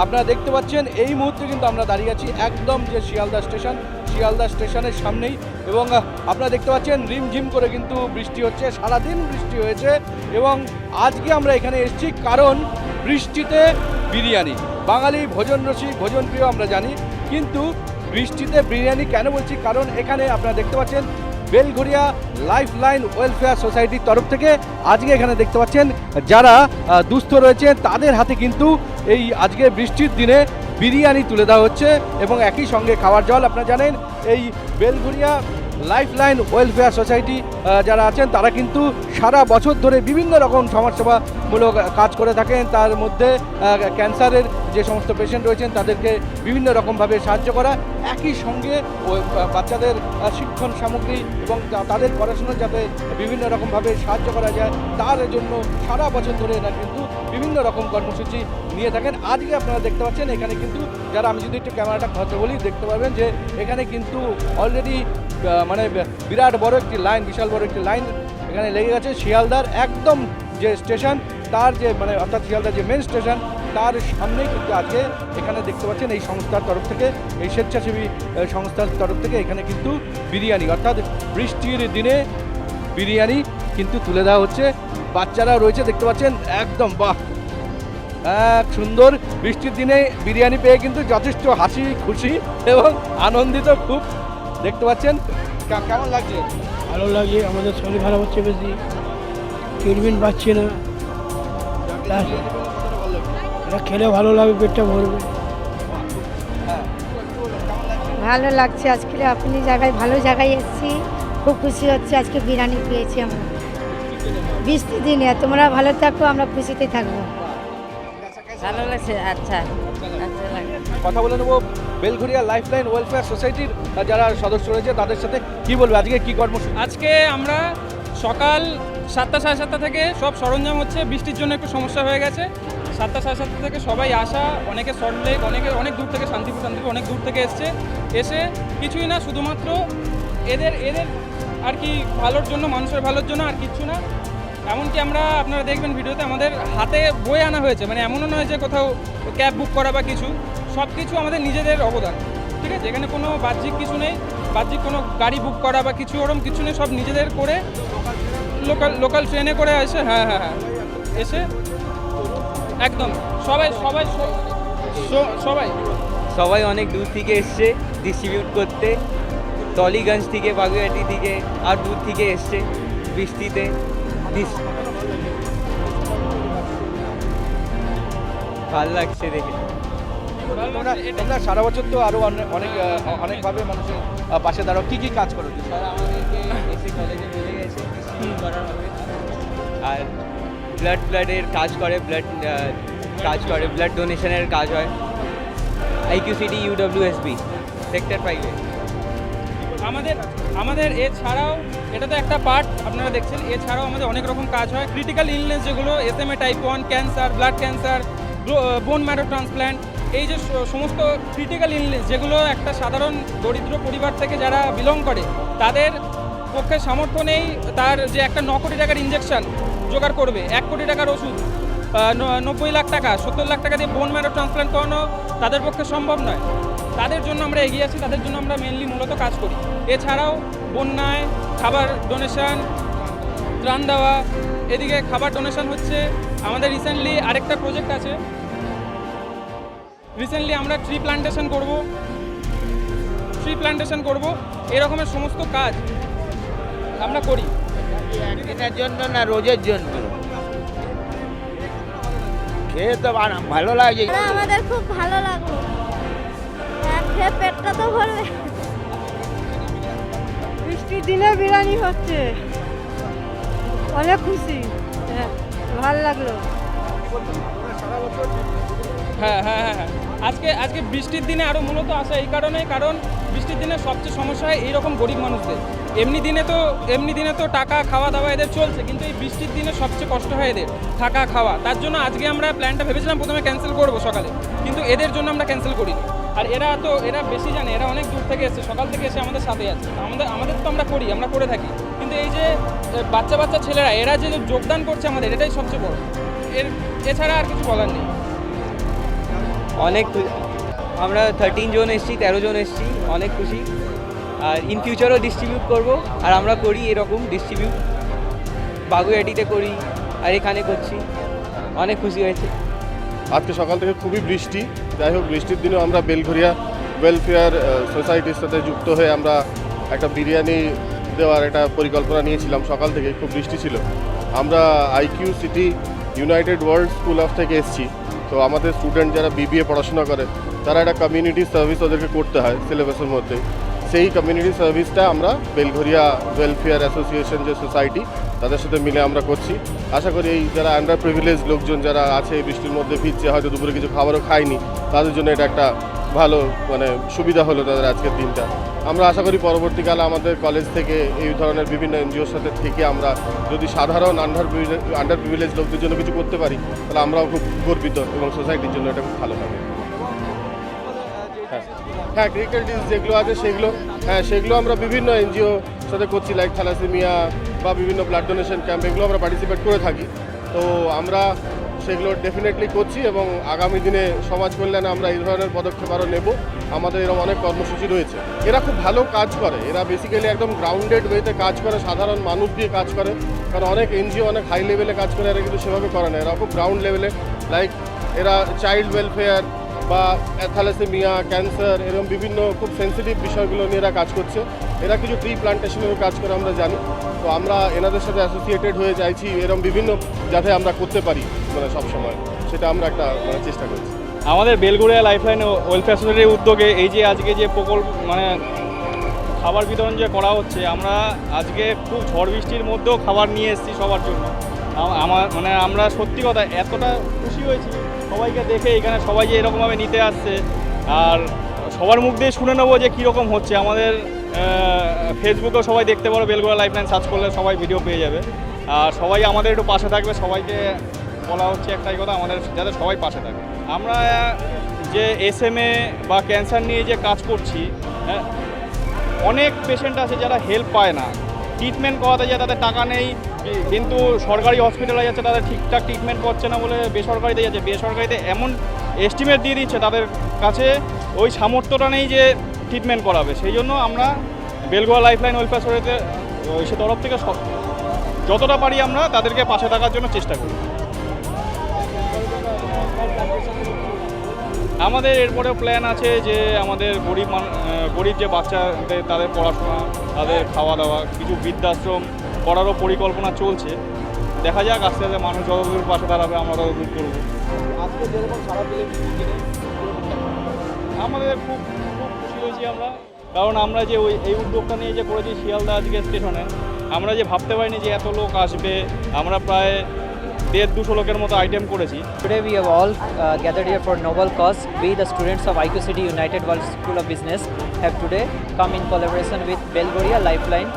আপনারা দেখতে পাচ্ছেন এই মুহূর্তে কিন্তু আমরা দাঁড়িয়ে আছি একদম যে শিয়ালদা স্টেশনের সামনেই, এবং আপনারা দেখতে পাচ্ছেন রিমঝিম করে কিন্তু বৃষ্টি হচ্ছে, সারাদিন বৃষ্টি হয়েছে। এবং আজকে আমরা এখানে এসেছি কারণ বৃষ্টিতে বিরিয়ানি, বাঙালি ভোজন রসিক ভোজন প্রিয় আমরা জানি, কিন্তু বৃষ্টিতে বিরিয়ানি কেন বলছি, কারণ এখানে আপনারা দেখতে পাচ্ছেন বেলঘরিয়া লাইফ লাইন ওয়েলফেয়ার সোসাইটির তরফ থেকে আজকে এখানে দেখতে পাচ্ছেন যারা দুস্থ রয়েছেন তাদের হাতে কিন্তু এই আজকে বৃষ্টির দিনে বিরিয়ানি তুলে দেওয়া হচ্ছে, এবং একই সঙ্গে খাবার জল। আপনারা জানেন এই Belgharia life line welfare society যারা আছেন তারা কিন্তু সারা বছর ধরে বিভিন্ন রকম সমাজসেবামূলক কাজ করে থাকেন, তার মধ্যে ক্যান্সারের যে সমস্ত পেশেন্ট রয়েছেন তাদেরকে বিভিন্ন রকমভাবে সাহায্য করা, একই সঙ্গে বাচ্চাদের শিক্ষণ সামগ্রী এবং তাদের পড়াশোনা যাতে বিভিন্ন রকমভাবে সাহায্য করা যায় তার জন্য সারা বছর ধরে এরা কিন্তু বিভিন্ন রকম কর্মসূচি নিয়ে থাকেন। আজকে আপনারা দেখতে পাচ্ছেন এখানে কিন্তু যারা, আমি যদি একটু ক্যামেরাটা ধরতে বলি, দেখতে পাবেন যে এখানে কিন্তু অলরেডি মানে বিরাট বড় একটি লাইন, বিশাল বড় একটি লাইন এখানে লেগে গেছে। শিয়ালদার একদম যে স্টেশন তার যে মানে অর্থাৎ শিয়ালদার যে মেন স্টেশন তার সামনেই কিন্তু আজকে এখানে দেখতে পাচ্ছেন এই সংস্থার তরফ থেকে, এই স্বেচ্ছাসেবী সংস্থার তরফ থেকে এখানে কিন্তু বিরিয়ানি অর্থাৎ বৃষ্টির দিনে বিরিয়ানি কিন্তু তুলে দেওয়া হচ্ছে। বাচ্চারা রয়েছে দেখতে পাচ্ছেন, একদম বাহ, এক সুন্দর বৃষ্টির দিনে বিরিয়ানি পেয়ে কিন্তু যথেষ্ট হাসি খুশি এবং আনন্দিত খুব। দেখতে পাচ্ছেন কেমন লাগছে? ভালো লাগে, আমাদের শরীর খারাপ হচ্ছে বেশি, ট্রিটমেন্ট পাচ্ছি না, এটা খেলে ভালো লাগবে, পেটটা ভরবে। ভালো লাগছে আজকে আপনি জায়গায় ভালো জায়গায় এসেছি, খুব খুশি হচ্ছে আজকে বিরিয়ানি পেয়েছি আমরা বৃষ্টির দিনে। তোমরা ভালো থাকো, আমরা খুশিতে থাকবো। ভালো লাগছে। আচ্ছা কথা বলে নেবো বেলঘরিয়া লাইফ লাইন ওয়েলফেয়ার সোসাইটির যারা সদস্য রয়েছে তাদের সাথে। কি বলবে আজকে কি কর্মসূচি? আজকে আমরা সকাল 7টা সাড়ে 7টা থেকে সব সরঞ্জাম হচ্ছে, বৃষ্টির জন্য একটু সমস্যা হয়ে গেছে। 7টা সাড়ে 7টা থেকে সবাই আসা, অনেকে সল্টলেক, অনেক দূর থেকে শান্তিপুর অনেক দূর থেকে এসে কিছুই না, শুধুমাত্র এদের আর কি ভালোর জন্য, মানুষের ভালোর জন্য, আর কিচ্ছু না। এমনকি আমরা, আপনারা দেখবেন ভিডিওতে, আমাদের হাতে বই আনা হয়েছে, মানে এমনও নয় যে কোথাও ক্যাব বুক করা বা কিছু, সব কিছু আমাদের নিজেদের অবদান, ঠিক আছে? এখানে কোনো বাহ্যিক কিছু নেই, বাহ্যিক কোনো গাড়ি বুক করা বা কিছু ওরকম কিছু নেই, সব নিজেদের করে লোকাল ট্রেনে করে এসে হ্যাঁ এসে একদম সবাই অনেক দূর থেকে এসছে ডিস্ট্রিবিউট করতে, টলিগঞ্জ থেকে, বাগুইআটি থেকে আর দূর থেকে এসছে বৃষ্টিতে। ভালো লাগছে দেখে। তোমরা সারা বছর তো আরো অনেকভাবে মানুষের পাশে দাঁড়াও, কি কি কাজ করো? স্যার আমাদেরকে এসে কলেজে বলে গেছে ডিস্ট্রিবিউট করা হবে, আর ব্লাডের কাজ করে, ব্লাড ডোনেশনের কাজ হয় IQCD UWSB সেক্টর 5-এ। আমাদের এছাড়াও, এটা তো একটা পার্ট আপনারা দেখছেন, এছাড়াও আমাদের অনেক রকম কাজ হয়। ক্রিটিক্যাল ইলনেস যেগুলো SMA type 1, cancer, blood cancer, bone marrow transplant, এই যে সমস্ত ক্রিটিক্যাল ইলনেস যেগুলো একটা সাধারণ দরিদ্র পরিবার থেকে যারা বিলং করে তাদের পক্ষে সামর্থ্য নেই, তার যে একটা 9 কোটি টাকার ইঞ্জেকশন জোগাড় করবে, 1 কোটি টাকার ওষুধ, 90 লাখ টাকা, 70 লাখ টাকা দিয়ে বোন ম্যারো ট্রান্সপ্ল্যান্ট করানো তাদের পক্ষে সম্ভব নয়। তাদের জন্য আমরা এগিয়ে আসি, তাদের জন্য আমরা মেনলি মূলত কাজ করি। এছাড়াও বন্যায় খাবার ডোনেশন, ত্রাণ দেওয়া, এদিকে খাবার ডোনেশন হচ্ছে। আমাদের রিসেন্টলি আরেকটা প্রজেক্ট আছে, আমরা ট্রি প্ল্যান্টেশন করব, এরকমের সমস্ত কাজ আমরা করি। একদিনের জন্য না, রোজের জন্য। খেয়ে তো ভালো লাগে, আমাদের খুব ভালো লাগলো, খেয়ে পেটটা তো ভরবে। বৃষ্টির দিনে বিরিয়ানি হচ্ছে, অনেক খুশি, ভালো লাগলো। হ্যাঁ, আজকে বৃষ্টির দিনে আরও মূলত আসা এই কারণে, কারণ বৃষ্টির দিনে সবচেয়ে সমস্যা হয় এইরকম গরিব মানুষদের। এমনি দিনে তো টাকা খাওয়া দাওয়া এদের চলছে, কিন্তু এই বৃষ্টির দিনে সবচেয়ে কষ্ট হয় এদের থাকা খাওয়া। তার জন্য আজকে আমরা প্ল্যানটা ভেবেছিলাম প্রথমে ক্যান্সেল করবো সকালে, কিন্তু এদের জন্য আমরা ক্যান্সেল করিনি। আর এরা বেশি জানে, এরা অনেক দূর থেকে এসছে, সকাল থেকে এসে আমাদের সাথে আছে। আমাদের তো আমরা করে থাকি, কিন্তু এই যে বাচ্চা ছেলেরা এরা যে যোগদান করছে আমাদের, এটাই সবচেয়ে বড়, এছাড়া আর কিছু বলার নেই। অনেক আমরা 13 জন এসেছি, 13 জন এসেছি, অনেক খুশি। আর ইন ফিউচারও ডিস্ট্রিবিউট করব, আর আমরা করি এরকম ডিস্ট্রিবিউট, বাগুইআটিতে করি আর এখানে করছি, অনেক খুশি হয়েছে। আজকে সকাল থেকে খুবই বৃষ্টি, যাই হোক বৃষ্টির দিনেও আমরা বেলঘরিয়া ওয়েলফেয়ার সোসাইটির সাথে যুক্ত হয়ে আমরা একটা বিরিয়ানি দেওয়ার একটা পরিকল্পনা নিয়েছিলাম। সকাল থেকে খুব বৃষ্টি ছিল। আমরা IQ city united world school of থেকে এসেছি। তো আমাদের স্টুডেন্ট যারা বিবিএ পড়াশোনা করে তারা একটা কমিউনিটি সার্ভিস ওদেরকে করতে হয় সিলেবাসের মধ্যে। সেই কমিউনিটি সার্ভিসটা আমরা বেলঘরিয়া ওয়েলফেয়ার অ্যাসোসিয়েশন যে সোসাইটি তাদের সাথে মিলে আমরা করছি। আশা করি এই যারা আন্ডার প্রিভিলেজ লোকজন যারা আছে এই বৃষ্টির মধ্যে ভিজছে, হয়তো দুপুরে কিছু খাবারও খায়নি, তাদের জন্য এটা একটা ভালো সুবিধা হলো তাদের আজকের দিনটা। আমরা আশা করি পরবর্তীকালে আমাদের কলেজ থেকে এই ধরনের বিভিন্ন এনজিওর সাথে থেকে আমরা যদি সাধারণ আন্ডার প্রিভিলেজ লোকদের জন্য কিছু করতে পারি তাহলে আমরাও খুব গর্বিত এবং সোসাইটির জন্য এটা খুব ভালো হবে। হ্যাঁ, ক্রিটিক্যাল ডিজিজ যেগুলো আছে সেগুলো আমরা বিভিন্ন এনজিও সাথে করছি, লাইক থ্যালাসেমিয়া বা বিভিন্ন ব্লাড ডোনেশন ক্যাম্প, এগুলো আমরা পার্টিসিপেট করে থাকি। তো আমরা সেগুলো ডেফিনেটলি করছি এবং আগামী দিনে সমাজ কল্যাণে আমরা এই ধরনের পদক্ষেপ আরও নেব। আমাদের এরকম অনেক কর্মসূচি রয়েছে। এরা খুব ভালো কাজ করে, এরা বেসিক্যালি একদম গ্রাউন্ডেড ওয়েতে কাজ করে, সাধারণ মানুষ দিয়ে কাজ করে। কারণ অনেক এনজিও অনেক হাই লেভেলে কাজ করে, এরা কিন্তু সেভাবে করে না, এরা খুব গ্রাউন্ড লেভেলে, লাইক এরা চাইল্ড ওয়েলফেয়ার বা থ্যালাসেমিয়া, ক্যান্সার, এরকম বিভিন্ন খুব সেন্সিটিভ বিষয়গুলো নিয়ে এরা কাজ করছে। এরা কিছু ট্রি প্লান্টেশনেরও কাজ করে আমরা জানি। তো আমরা এনাদের সাথে অ্যাসোসিয়েটেড হয়ে চাইছি এরকম বিভিন্ন যাতে আমরা করতে পারি সবসময়, সেটা আমরা একটা চেষ্টা করছি। আমাদের বেলঘরিয়া লাইফলাইন ওয়েলফেয়ার সোসাইটির উদ্যোগে এই যে আজকে যে প্রকল্প খাবার বিতরণ যে করা হচ্ছে, আমরা আজকে খুব ঝড় বৃষ্টির মধ্যেও খাবার নিয়ে এসেছি সবার জন্য। আমরা সত্যি কথা এতটা খুশি হয়েছি সবাইকে দেখে, এখানে সবাই যে এরকমভাবে নিতে আসছে। আর সবার মুখ দিয়ে শুনে নেবো যে কীরকম হচ্ছে। আমাদের ফেসবুকেও সবাই দেখতে পারো, বেলঘরিয়া লাইফলাইন সার্চ করলে সবাই ভিডিও পেয়ে যাবে। আর সবাই আমাদের একটু পাশে থাকবে, সবাইকে বলা হচ্ছে একটাই কথা, আমাদের যাতে সবাই পাশে থাকে। আমরা যে SMA বা ক্যান্সার নিয়ে যে কাজ করছি, অনেক পেশেন্ট আছে যারা হেল্প পায় না, ট্রিটমেন্ট করাতে যায় তাদের টাকা নেই, কিন্তু সরকারি হসপিটালে যাচ্ছে তাদের ঠিকঠাক ট্রিটমেন্ট করছে না বলে বেসরকারিতে যাচ্ছে। বেসরকারিতে এমন এস্টিমেট দিয়ে দিচ্ছে তাদের কাছে ওই সামর্থ্যটা নেই যে ট্রিটমেন্ট করাবে। সেই জন্য আমরা বেলঘরিয়া লাইফলাইন ওয়েলফেয়ার সোসাইটিতে সে তরফ থেকে যতটা পারি আমরা তাদেরকে পাশে থাকার জন্য চেষ্টা করি। আমাদের এরপরেও প্ল্যান আছে যে আমাদের গরিব যে বাচ্চাদের তাদের পড়াশোনা, তাদের খাওয়া দাওয়া, কিছু বৃদ্ধাশ্রম করারও পরিকল্পনা চলছে। দেখা যাক, আস্তে আস্তে মানুষ যতদূর পাশে দাঁড়াবে আমরা ততদূর করব। আমাদের খুব খুশি হয়েছি আমরা, কারণ আমরা যে এই উদ্যোগটা নিয়ে যে করেছি শিয়ালদা আজকে স্টেশনে, আমরা যে ভাবতে পারিনি যে এত লোক আসবে। আমরা প্রায় 150-200 লোকের মতো আইটেম করেছি। Today we have all gathered here for noble cause. We, the students of IQ City United World School of Business, have today come in collaboration with Belghoria Lifeline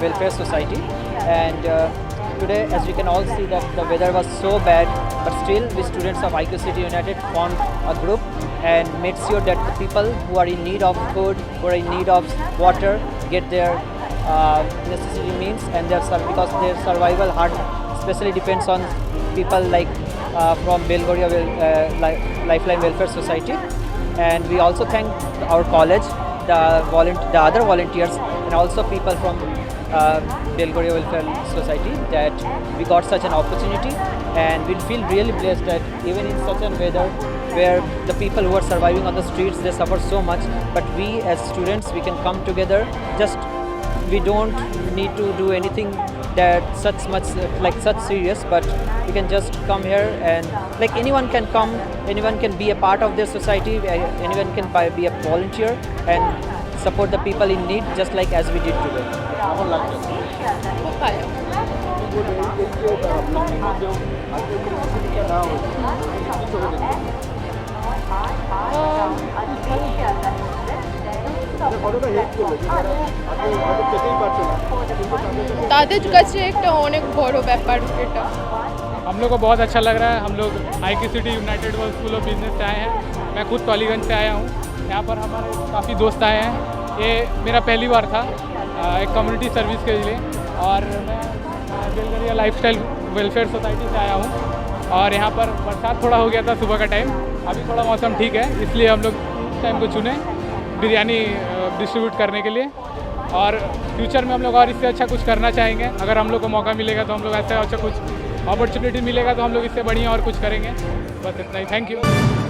Welfare Society. And today, as we can all see, that the weather was so bad, but still we students of IQ City United formed a group and made sure that the people who are in need of food, who are in need of water, get their necessary means, and because their survival hard especially depends on people like from Belghoria Lifeline Welfare Society. And we also thank our college, the other volunteers, and also people from Belghoria Welfare Society that we got such an opportunity, and we feel really blessed that even in such a weather where the people who are surviving on the streets, they suffer so much, but we as students, we can come together. Just we don't need to do anything that such serious, but we can just come here, and like anyone can come, anyone can be a part of their society, anyone can be a volunteer and support the people in need, just like as we did today. খুব ভালো। তাদের কাছে একটা অনেক বড় ব্যাপার এটা। हम लोग को बहुत अच्छा लग रहा है। हम लोग IQ City United world school of business से आए हैं। मैं खुद टॉलीगंज से आया हूँ। यहाँ पर हमारे काफ़ी दोस्त आए हैं। ये मेरा पहली बार था एक कम्युनिटी सर्विस के लिए, और मैं बेलघरिया लाइफस्टाइल वेलफेयर सोसाइटी से आया हूँ। और यहाँ पर बरसात थोड़ा हो गया था सुबह का टाइम, अभी थोड़ा मौसम ठीक है, इसलिए हम लोग इस टाइम को चुने बिरयानी डिस्ट्रीब्यूट करने के लिए। और फ्यूचर में हम लोग और इससे अच्छा कुछ करना चाहेंगे। अगर हम लोग को मौका मिलेगा तो हम लोग ऐसा अच्छा कुछ अपॉर्चुनिटी मिलेगा तो हम लोग इससे बढ़िया और कुछ करेंगे। बस इतना ही, थैंक यू।